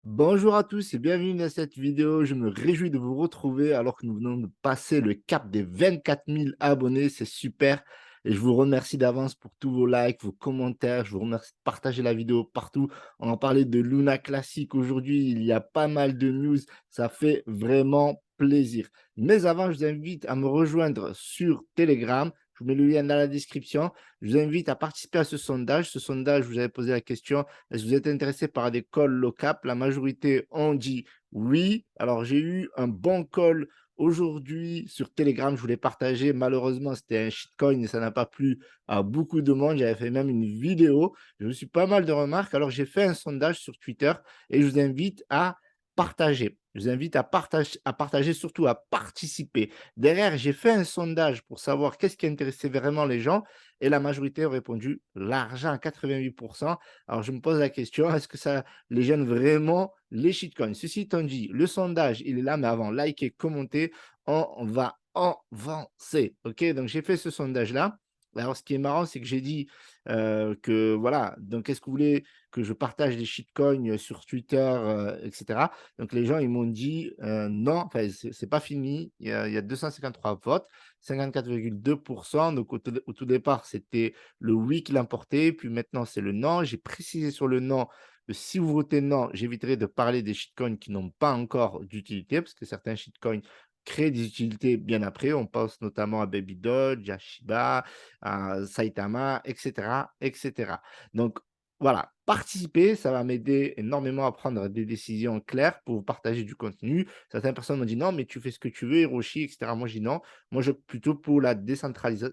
Bonjour à tous et bienvenue dans cette vidéo. Je me réjouis de vous retrouver alors que nous venons de passer le cap des 24 000 abonnés. C'est super et je vous remercie d'avance pour tous vos likes, vos commentaires. Je vous remercie de partager la vidéo partout. On en parlait de Luna Classic aujourd'hui. Il y a pas mal de news. Ça fait vraiment plaisir. Mais avant, je vous invite à me rejoindre sur Telegram. Je vous mets le lien dans la description. Je vous invite à participer à ce sondage. Ce sondage, vous avez posé la question: est-ce que vous êtes intéressé par des calls low cap? La majorité ont dit oui. Alors, j'ai eu un bon call aujourd'hui sur Telegram. Je voulais partager. Malheureusement, c'était un shitcoin et ça n'a pas plu à beaucoup de monde. J'avais fait même une vidéo. Je me suis pas mal de remarques. Alors, j'ai fait un sondage sur Twitter et je vous invite à partager. Je vous invite à partager, surtout à participer. Derrière, j'ai fait un sondage pour savoir qu'est-ce qui intéressait vraiment les gens et la majorité ont répondu l'argent à 88%. Alors, je me pose la question, est-ce que ça les gêne vraiment les shitcoins? Ceci étant dit, le sondage, il est là, mais avant, likez, commentez, on va avancer. OK? Donc, j'ai fait ce sondage-là. Alors, ce qui est marrant, c'est que j'ai dit que voilà, donc est-ce que vous voulez que je partage des shitcoins sur Twitter, etc. Donc, les gens, ils m'ont dit non, enfin, c'est pas fini. Il y a 253 votes, 54,2%. Donc, au tout départ, c'était le oui qui l'emportait, puis maintenant c'est le non. J'ai précisé sur le non que si vous votez non, j'éviterai de parler des shitcoins qui n'ont pas encore d'utilité, parce que certains shitcoins créent des utilités bien après. On pense notamment à Baby Doge, à Shiba, à Saitama, etc., etc. Donc voilà, participer, ça va m'aider énormément à prendre des décisions claires pour vous partager du contenu. Certaines personnes m'ont dit non, mais tu fais ce que tu veux, Hiroshi, etc. Moi, je dis non. Moi, je plutôt pour la décentralisation,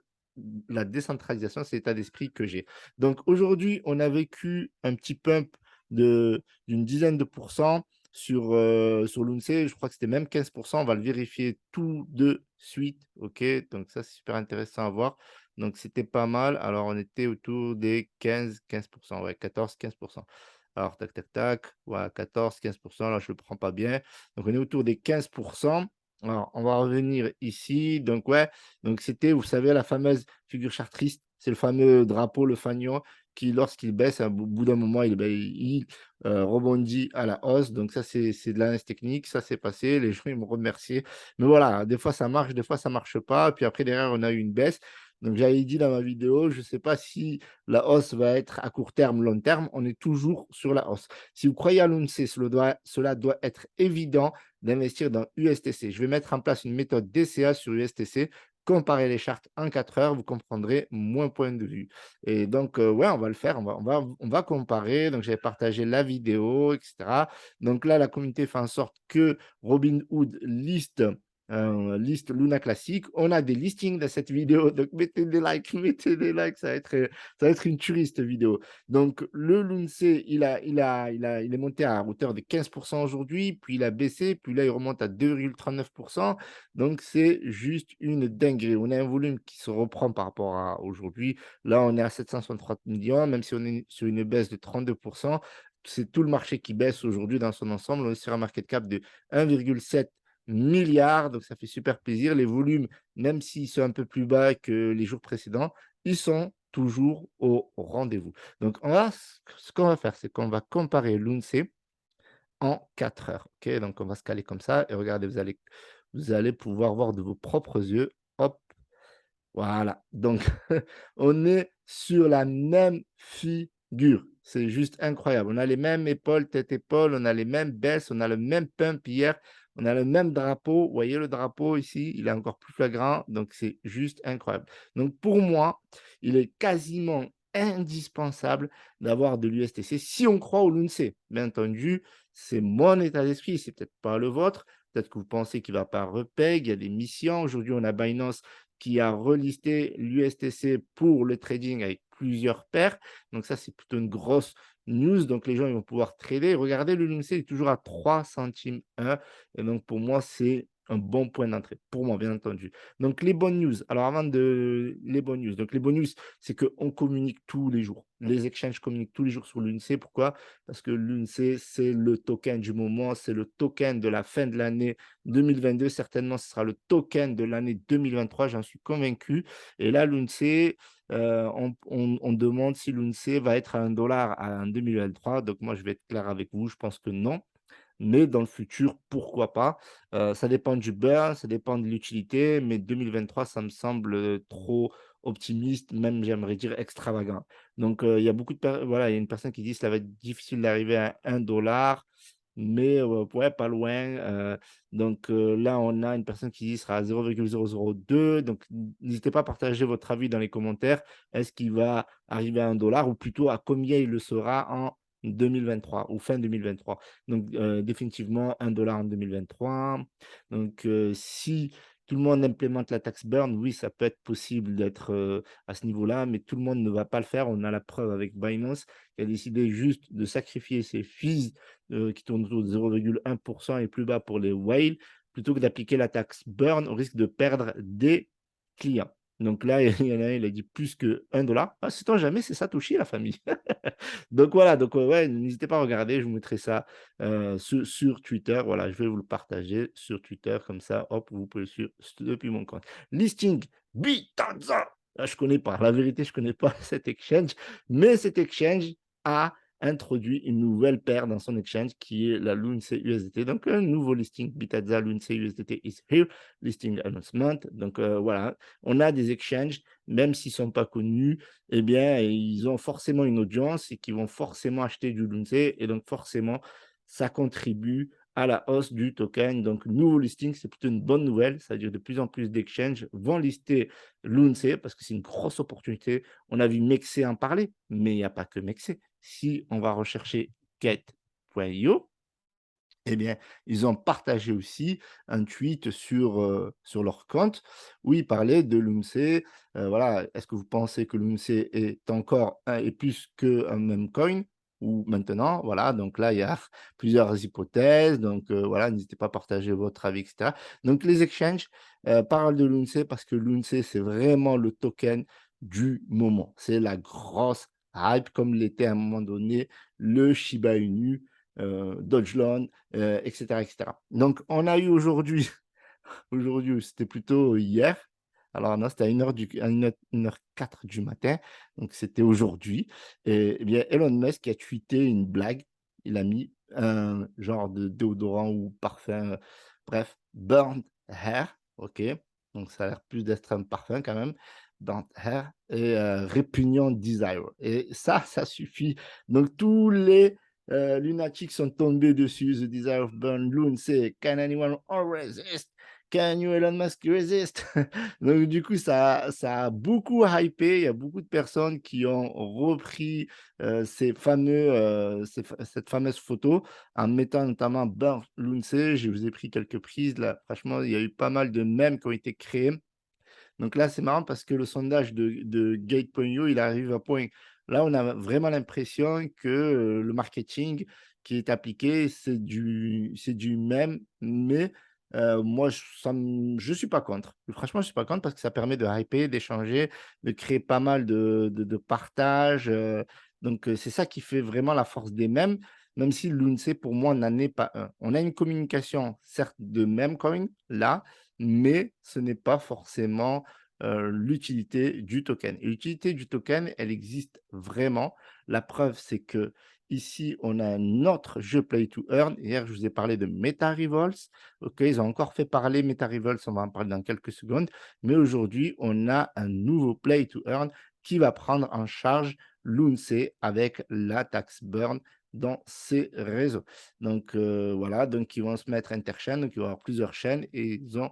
c'est l'état d'esprit que j'ai. Donc aujourd'hui, on a vécu un petit pump d'une dizaine de pourcents sur l'UNC. Je crois que c'était même 15%. On va le vérifier tout de suite. OK, donc ça, c'est super intéressant à voir. Donc c'était pas mal. Alors on était autour des 15%, ouais, 14-15%. Alors tac, tac, tac, voilà, 14-15%. Là, je ne le prends pas bien. Donc on est autour des 15%. Alors, on va revenir ici. Donc, ouais, donc c'était, vous savez, la fameuse figure chartriste. C'est le fameux drapeau, le fanion, qui, lorsqu'il baisse, au bout d'un moment, il rebondit à la hausse. Donc, ça, c'est de l'analyse technique. Ça, c'est passé. Les gens, ils m'ont remercié. Mais voilà, des fois, ça marche, des fois, ça marche pas. Puis après, derrière, on a eu une baisse. Donc, j'avais dit dans ma vidéo, je ne sais pas si la hausse va être à court terme, long terme. On est toujours sur la hausse. Si vous croyez à l'ONCE, cela doit être évident d'investir dans USTC. Je vais mettre en place une méthode DCA sur USTC. Comparer les chartes en 4 heures, vous comprendrez mon point de vue. Et donc, ouais, on va le faire, on va comparer. Donc, j'avais partagé la vidéo, etc. Donc là, la communauté fait en sorte que Robinhood liste Luna Classic. On a des listings dans cette vidéo, donc mettez des likes, mettez des likes, ça va être une tuerie cette vidéo. Donc, le Lunce, il est monté à hauteur de 15% aujourd'hui, puis il a baissé, puis là, il remonte à 2,39%. Donc, c'est juste une dinguerie. On a un volume qui se reprend par rapport à aujourd'hui. Là, on est à 763 millions, même si on est sur une baisse de 32%. C'est tout le marché qui baisse aujourd'hui dans son ensemble. On est sur un market cap de 1,7 milliard, donc ça fait super plaisir. Les volumes, même s'ils sont un peu plus bas que les jours précédents, ils sont toujours au rendez-vous. Donc, ce qu'on va faire, c'est qu'on va comparer l'UNCE en 4 heures. OK? Donc, on va se caler comme ça et regardez, vous allez pouvoir voir de vos propres yeux. Hop, voilà. Donc, on est sur la même figure. C'est juste incroyable. On a les mêmes épaules, tête-épaule, on a les mêmes baisses, on a le même pump hier, on a le même drapeau. Vous voyez le drapeau ici, il est encore plus flagrant. Donc, c'est juste incroyable. Donc, pour moi, il est quasiment indispensable d'avoir de l'USTC si on croit au LUNC. Bien entendu, c'est mon état d'esprit, c'est peut-être pas le vôtre. Peut-être que vous pensez qu'il ne va pas repeg, il y a des missions. Aujourd'hui, on a Binance qui a relisté l'USTC pour le trading avec plusieurs paires. Donc ça, c'est plutôt une grosse news. Donc les gens ils vont pouvoir trader. Regardez, le l'UNC est toujours à 3 centimes 1. Et donc pour moi, c'est un bon point d'entrée. Pour moi, bien entendu. Donc les bonnes news. Alors avant de les bonnes news. Donc les bonnes news, c'est qu'on communique tous les jours. Les exchanges communiquent tous les jours sur l'UNC. Pourquoi? Parce que l'UNC, c'est le token du moment, c'est le token de la fin de l'année 2022. Certainement, ce sera le token de l'année 2023, j'en suis convaincu. Et là, l'UNC, on demande si l'UNC va être à 1 dollar en 2023. Donc moi, je vais être clair avec vous, je pense que non. mais dans le futur, pourquoi pas? Ça dépend du burn, ça dépend de l'utilité, mais 2023, ça me semble, trop optimiste, même j'aimerais dire extravagant. Donc, il y a beaucoup de voilà, il y a une personne qui dit: «Ça va être difficile d'arriver à 1 $, mais ouais, pas loin», donc là, on a une personne qui dit: «Ce sera à 0,002», donc n'hésitez pas à partager votre avis dans les commentaires. Est-ce qu'il va arriver à 1 $ ou plutôt à combien il le sera en 2023 ou fin 2023? Donc définitivement 1 $ en 2023. Donc si tout le monde implémente la taxe burn, oui, ça peut être possible d'être, à ce niveau-là, mais tout le monde ne va pas le faire. On a la preuve avec Binance qui a décidé juste de sacrifier ses fees, qui tournent autour de 0,1 et plus bas pour les whales, plutôt que d'appliquer la taxe burn au risque de perdre des clients. Donc là, il y en a un, il a dit plus que 1 $. Ah, sait-on jamais, c'est Satoshi la famille. Donc voilà, donc ouais, n'hésitez pas à regarder, je vous mettrai ça, sur Twitter. Voilà, je vais vous le partager sur Twitter comme ça, hop, vous pouvez le suivre depuis mon compte. Listing Bitanza! Ah, je connais pas, la vérité, je connais pas cet exchange, mais cet exchange a introduit une nouvelle paire dans son exchange qui est la Lunce USDT. Donc un nouveau listing Bitanza Lunce USDT is here, listing announcement. Donc voilà, on a des exchanges, même s'ils sont pas connus, eh bien, ils ont forcément une audience et qui vont forcément acheter du Lunce et donc forcément, ça contribue à la hausse du token. Donc, nouveau listing, c'est plutôt une bonne nouvelle. C'est-à-dire de plus en plus d'exchanges vont lister Lunce parce que c'est une grosse opportunité. On a vu Mexe en parler, mais il n'y a pas que Mexe. Si on va rechercher Get.io, eh bien, ils ont partagé aussi un tweet sur leur compte où ils parlaient de l'UNC. Voilà, est-ce que vous pensez que l'UNC est encore un et plus qu'un meme coin ou maintenant? Voilà, donc là, il y a plusieurs hypothèses. Donc voilà, n'hésitez pas à partager votre avis, etc. Donc les exchanges parlent de l'UNC parce que l'UNC, c'est vraiment le token du moment. C'est la grosse hype, comme l'était à un moment donné le Shiba Inu, Dogecoin, et cetera, et cetera. Donc on a eu aujourd'hui aujourd'hui, ou c'était plutôt hier, alors non, c'était à 1 heure à 1 h 04 du matin, donc c'était aujourd'hui et bien Elon Musk a tweeté une blague. Il a mis un genre de déodorant ou parfum, bref, Burnt Hair, OK, donc ça a l'air plus d'être un parfum quand même, Burnt Hair et Répugnant Desire et ça suffit. Donc tous les lunatiques sont tombés dessus. The Desire of Burn Loon, c'est Can anyone resist? Can you Elon Musk resist? Donc du coup, ça a beaucoup hypé. Il y a beaucoup de personnes qui ont repris cette fameuse photo en mettant notamment Burn Lunce. Je vous ai pris quelques prises là. Franchement, il y a eu pas mal de mèmes qui ont été créés. Donc là, c'est marrant parce que le sondage de Gate.io, il arrive à point. Là, on a vraiment l'impression que le marketing qui est appliqué, c'est du même, mais moi, je ne suis pas contre. Franchement, je ne suis pas contre parce que ça permet de hyper, d'échanger, de créer pas mal de partages. Donc, c'est ça qui fait vraiment la force des mèmes, même si l'UNC, pour moi, n'en est pas un. On a une communication, certes, de meme coin, là, mais ce n'est pas forcément l'utilité du token. Et l'utilité du token, elle existe vraiment. La preuve, c'est que ici, on a un autre jeu Play to Earn. Hier, je vous ai parlé de Meta Revolts. OK, ils ont encore fait parler Meta Revolts, on va en parler dans quelques secondes. Mais aujourd'hui, on a un nouveau Play to Earn qui va prendre en charge l'UNC avec la tax burn dans ses réseaux. Donc voilà, donc ils vont se mettre interchaînes, donc il va y avoir plusieurs chaînes et ils ont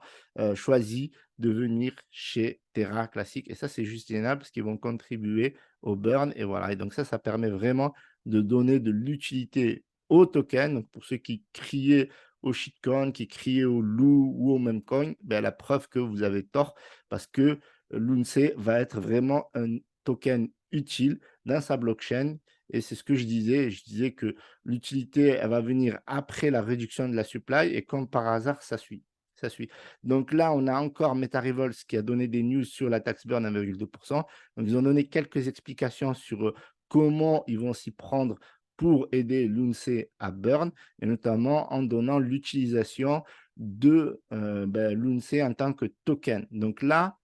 choisi de venir chez Terra Classic et ça, c'est juste génial parce qu'ils vont contribuer au burn et voilà et donc ça permet vraiment de donner de l'utilité au token. Donc pour ceux qui criaient au shitcoin, qui criaient au loup ou au meme coin, ben, la preuve que vous avez tort parce que l'UNC va être vraiment un token utile dans sa blockchain et c'est ce que je disais. Je disais que l'utilité, elle va venir après la réduction de la supply et comme par hasard, ça suit. Ça suit. Donc là, on a encore MetaRevolts qui a donné des news sur la tax burn à 1,2%. Donc, ils ont donné quelques explications sur comment ils vont s'y prendre pour aider l'UNC à burn, et notamment en donnant l'utilisation de l'UNC en tant que token. Donc là,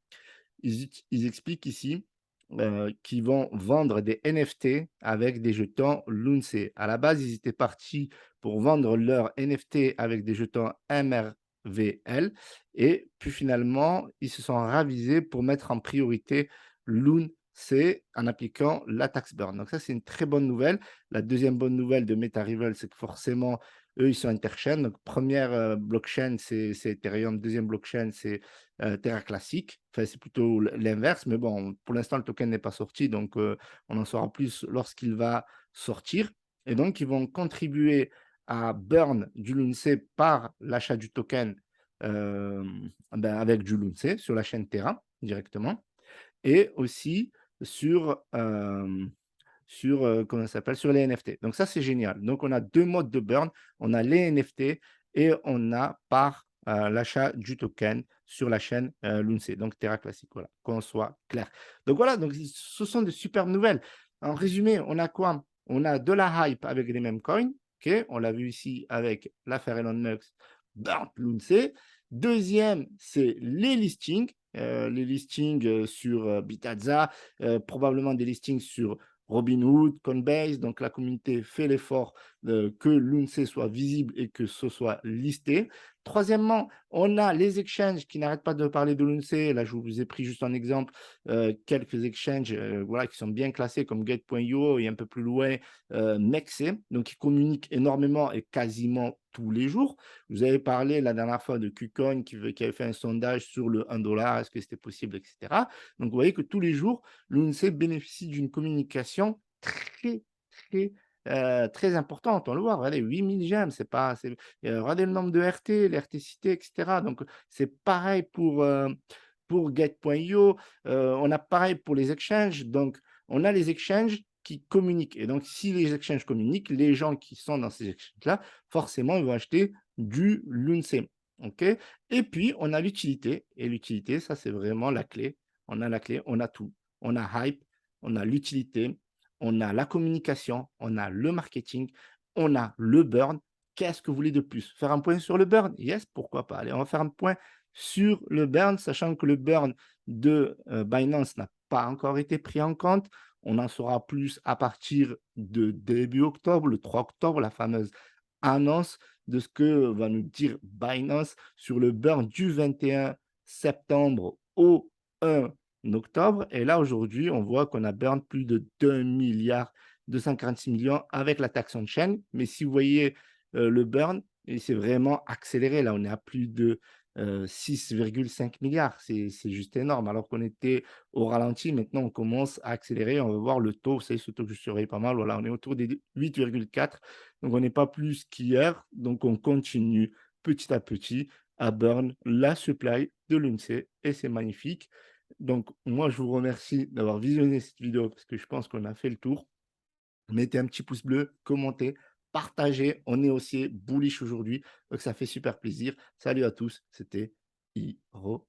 ils expliquent ici qui vont vendre des NFT avec des jetons Lunce. À la base, ils étaient partis pour vendre leurs NFT avec des jetons MRVL et puis finalement, ils se sont ravisés pour mettre en priorité Lunce en appliquant la taxe burn. Donc ça, c'est une très bonne nouvelle. La deuxième bonne nouvelle de MetaRival, c'est que forcément, eux, ils sont interchaînes. Donc première, blockchain, c'est Ethereum, deuxième blockchain, c'est Terra Classic. Enfin, c'est plutôt l'inverse, mais bon, pour l'instant, le token n'est pas sorti, donc on en saura plus lorsqu'il va sortir. Et donc, ils vont contribuer à burn du Lunce par l'achat du token avec du Lunce sur la chaîne Terra directement et aussi sur, comment ça s'appelle? Sur les NFT. Donc ça, c'est génial. Donc on a 2 modes de burn. On a les NFT et on a par, l'achat du token sur la chaîne, Lunce, donc Terra Classic, voilà, qu'on soit clair. Donc voilà, donc ce sont de superbes nouvelles. En résumé, on a quoi? On a de la hype avec les mêmes coins, OK? On l'a vu ici avec l'affaire Elon Musk, burn Lunce. Deuxième, c'est les listings, sur, Bithesda, probablement des listings sur Robinhood, Coinbase, donc la communauté fait l'effort que l'UNC soit visible et que ce soit listé. Troisièmement, on a les exchanges qui n'arrêtent pas de parler de l'UNC. Là, je vous ai pris juste un exemple, quelques exchanges voilà, qui sont bien classés comme Gate.io et un peu plus loin, Mexe, donc qui communiquent énormément et quasiment tous les jours. Vous avez parlé la dernière fois de KuCoin qui avait fait un sondage sur le 1 $, est-ce que c'était possible, etc. Donc, vous voyez que tous les jours, l'UNC bénéficie d'une communication très, très, très importante. On le voit, regardez, 8 000 j'aime, c'est pas, regardez le nombre de RT, les RT cités, etc. Donc, c'est pareil pour Get.io. On a pareil pour les exchanges. Donc, on a les exchanges qui communiquent. Et donc, si les exchanges communiquent, les gens qui sont dans ces exchanges-là, forcément, ils vont acheter du l'UNC. OK? Et puis, on a l'utilité. Et l'utilité, ça, c'est vraiment la clé. On a la clé, on a tout. On a hype, on a l'utilité, on a la communication, on a le marketing, on a le burn. Qu'est-ce que vous voulez de plus? Faire un point sur le burn? Yes, pourquoi pas? Allez, on va faire un point sur le burn, sachant que le burn de Binance n'a pas encore été pris en compte. On en saura plus à partir de début octobre, le 3 octobre, la fameuse annonce de ce que va nous dire Binance sur le burn du 21 septembre au 1 octobre. Et là, aujourd'hui, on voit qu'on a burn plus de 2 milliards 246 millions avec la taxe on chain. Mais si vous voyez le burn, et c'est vraiment accéléré. Là, on est à plus de 6,5 milliards. C'est juste énorme. Alors qu'on était au ralenti, maintenant, on commence à accélérer. On va voir le taux. Vous savez, ce taux que je surveille pas mal. Voilà, on est autour des 8,4. Donc, on n'est pas plus qu'hier. Donc, on continue petit à petit à burn la supply de l'UNC et c'est magnifique. Donc, moi, je vous remercie d'avoir visionné cette vidéo parce que je pense qu'on a fait le tour. Mettez un petit pouce bleu, commentez, partagez. On est aussi bullish aujourd'hui, donc ça fait super plaisir. Salut à tous, c'était Hiroshi.